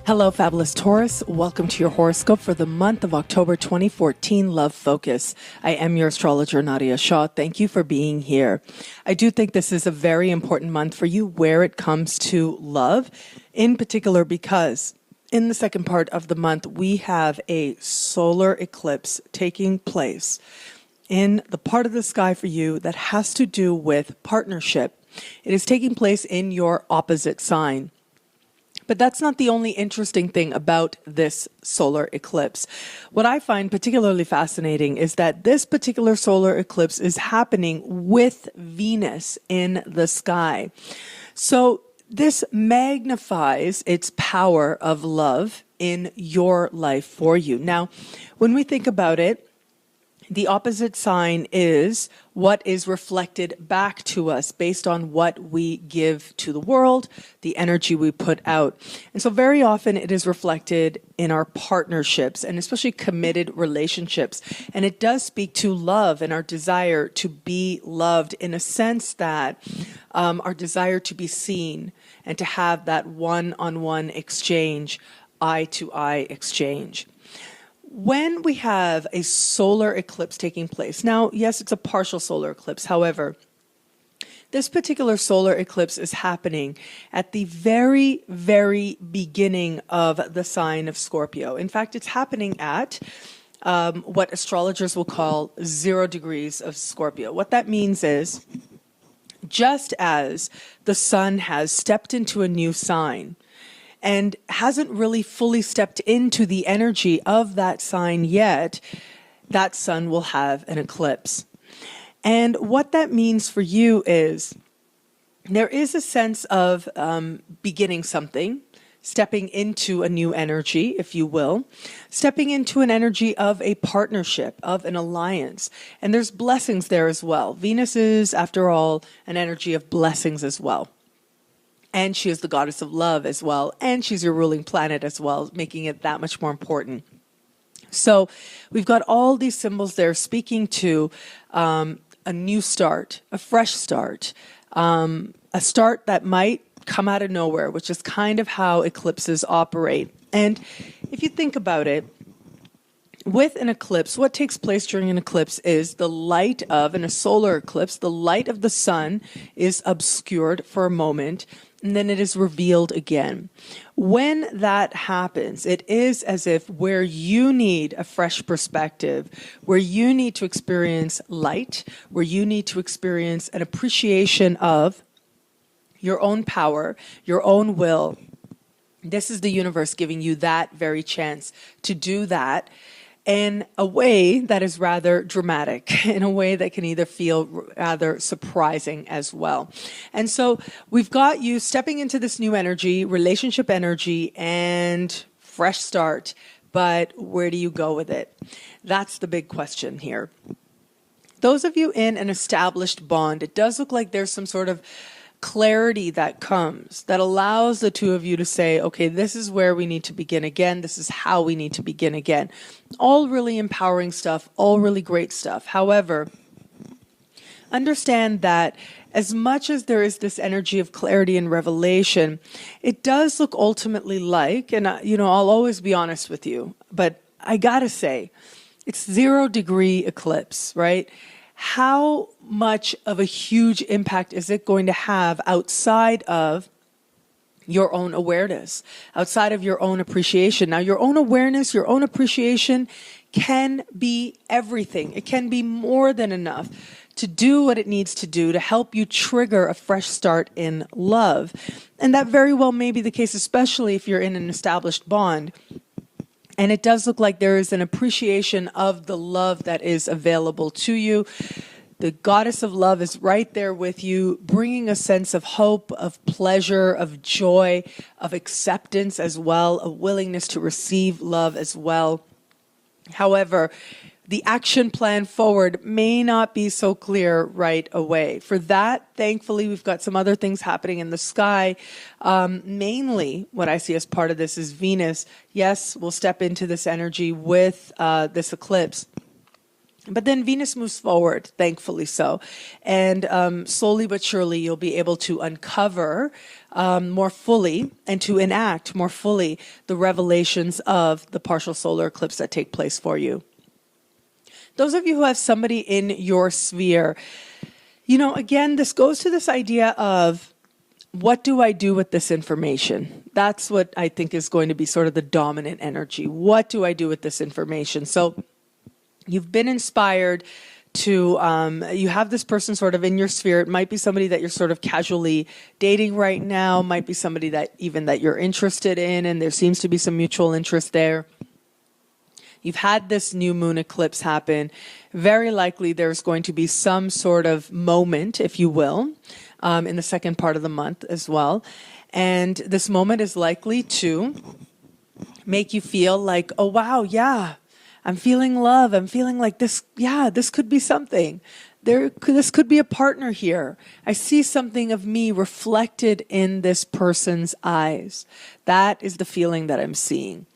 Hello, fabulous Taurus. Welcome to your horoscope for the month of October 2014, Love Focus. I am your astrologer, Nadiya Shah. Thank you for being here. I do think this is a very important month for you where it comes to love, in particular because in the second part of the month, we have a solar eclipse taking place in the part of the sky for you that has to do with partnership. It is taking place in your opposite sign. But that's not the only interesting thing about this solar eclipse. What I find particularly fascinating is that this particular solar eclipse is happening with Venus in the sky. So this magnifies its power of love in your life for you. Now, when we think about it, the opposite sign is what is reflected back to us based on what we give to the world, the energy we put out. And so very often it is reflected in our partnerships and especially committed relationships. And it does speak to love and our desire to be loved in a sense that our desire to be seen and to have that one-on-one exchange, eye-to-eye exchange. When we have a solar eclipse taking place, now, yes, it's a partial solar eclipse. However, this particular solar eclipse is happening at the very, very beginning of the sign of Scorpio. In fact, it's happening at what astrologers will call 0 degrees of Scorpio. What that means is, just as the sun has stepped into a new sign, and hasn't really fully stepped into the energy of that sign yet, that sun will have an eclipse. And what that means for you is there is a sense of beginning something, stepping into a new energy, if you will, stepping into an energy of a partnership, of an alliance. And there's blessings there as well. Venus is, after all, an energy of blessings as well. And she is the goddess of love as well. And she's your ruling planet as well, making it that much more important. So we've got all these symbols there speaking to a new start, a fresh start, a start that might come out of nowhere, which is kind of how eclipses operate. And if you think about it, with an eclipse, what takes place during an eclipse is the light of, in a solar eclipse, the light of the sun is obscured for a moment, and then it is revealed again. When that happens, it is as if where you need a fresh perspective, where you need to experience light, where you need to experience an appreciation of your own power, your own will, this is the universe giving you that very chance to do that in a way that is rather dramatic, in a way that can either feel rather surprising as well. And so we've got you stepping into this new energy, relationship energy, and fresh start. But where do you go with it? That's the big question here. Those of you in an established bond, it does look like there's some sort of clarity that comes that allows the two of you to say, okay, this is where we need to begin again. This is how we need to begin again. All really empowering stuff, all really great stuff. However, understand that as much as there is this energy of clarity and revelation, it does look ultimately like, and I'll always be honest with you, but I gotta say, it's 0 degree eclipse, right? How much of a huge impact is it going to have outside of your own awareness, outside of your own appreciation? Now, your own awareness, your own appreciation can be everything. It can be more than enough to do what it needs to do to help you trigger a fresh start in love. And that very well may be the case, especially if you're in an established bond. And it does look like there is an appreciation of the love that is available to you. The goddess of love is right there with you, bringing a sense of hope, of pleasure, of joy, of acceptance as well, a willingness to receive love as well. However, the action plan forward may not be so clear right away. For that, thankfully, we've got some other things happening in the sky. Mainly, what I see as part of this is Venus. Yes, we'll step into this energy with this eclipse. But then Venus moves forward, thankfully so. And slowly but surely, you'll be able to uncover more fully and to enact more fully the revelations of the partial solar eclipse that take place for you. Those of you who have somebody in your sphere, again, this goes to this idea of, what do I do with this information? That's what I think is going to be sort of the dominant energy. What do I do with this information? So you've been inspired to, you have this person sort of in your sphere. It might be somebody that you're sort of casually dating right now, might be somebody that you're interested in, and there seems to be some mutual interest there. You've had this new moon eclipse happen. Very likely there's going to be some sort of moment, if you will, in the second part of the month as well. And this moment is likely to make you feel like, oh, wow, yeah, I'm feeling love. I'm feeling like this, yeah, this could be something. This could be a partner here. I see something of me reflected in this person's eyes. That is the feeling that I'm seeing.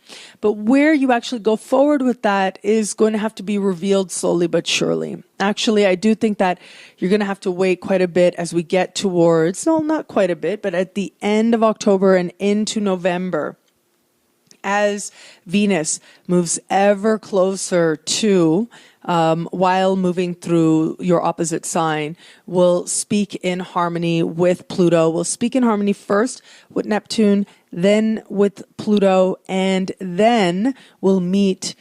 But where you actually go forward with that is going to have to be revealed slowly but surely. Actually, I do think that you're going to have to wait quite a bit as we get towards, no, not quite a bit, but at the end of October and into November, as Venus moves ever closer to, while moving through your opposite sign, will speak in harmony with Pluto. Will speak in harmony first with Neptune, then with Pluto, and then we'll meet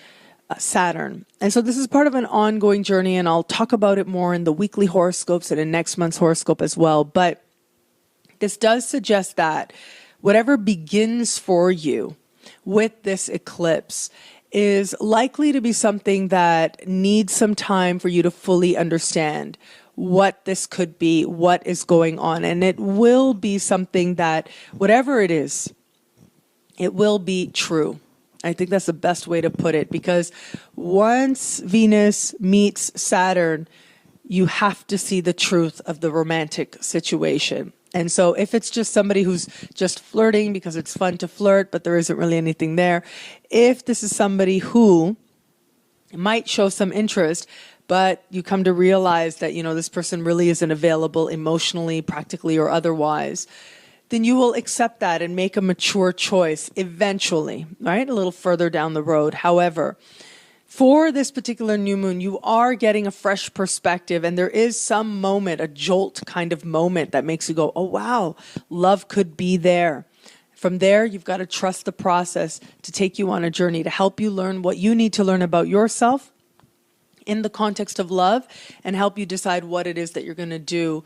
Saturn. And so this is part of an ongoing journey, and I'll talk about it more in the weekly horoscopes and in next month's horoscope as well. But this does suggest that whatever begins for you with this eclipse is likely to be something that needs some time for you to fully understand what this could be, what is going on. And it will be something that, whatever it is, it will be true. I think that's the best way to put it, because once Venus meets Saturn, you have to see the truth of the romantic situation. And so if it's just somebody who's just flirting because it's fun to flirt, but there isn't really anything there, if this is somebody who might show some interest, but you come to realize that, this person really isn't available emotionally, practically, or otherwise, then you will accept that and make a mature choice eventually, right? A little further down the road. However, for this particular new moon, you are getting a fresh perspective, and there is some moment, a jolt kind of moment that makes you go, oh, wow, love could be there. From there, you've got to trust the process to take you on a journey, to help you learn what you need to learn about yourself in the context of love, and help you decide what it is that you're going to do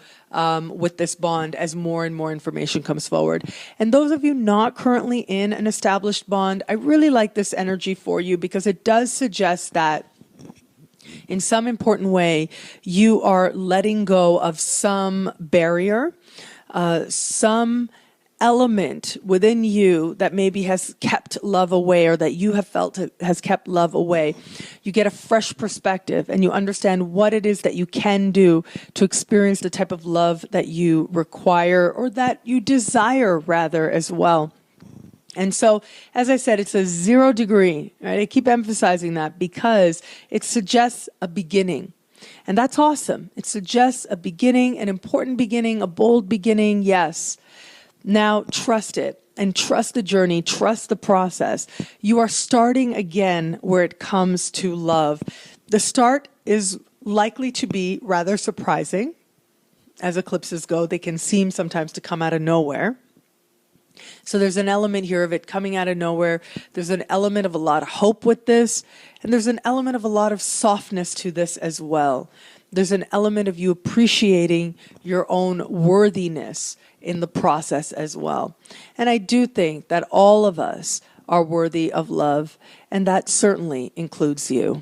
with this bond as more and more information comes forward. And those of you not currently in an established bond, I really like this energy for you, because it does suggest that in some important way, you are letting go of some barrier, some element within you that maybe has kept love away, or that you have felt has kept love away. You get a fresh perspective, and you understand what it is that you can do to experience the type of love that you require, or that you desire rather, as well. And so, as I said, it's a 0 degree, right? I keep emphasizing that because it suggests a beginning. And that's awesome. It suggests a beginning, an important beginning, a bold beginning, yes. Now, trust it, and trust the journey, trust the process. You are starting again where it comes to love. The start is likely to be rather surprising. As eclipses go, they can seem sometimes to come out of nowhere. So there's an element here of it coming out of nowhere. There's an element of a lot of hope with this, and there's an element of a lot of softness to this as well. There's an element of you appreciating your own worthiness in the process as well. And I do think that all of us are worthy of love, and that certainly includes you.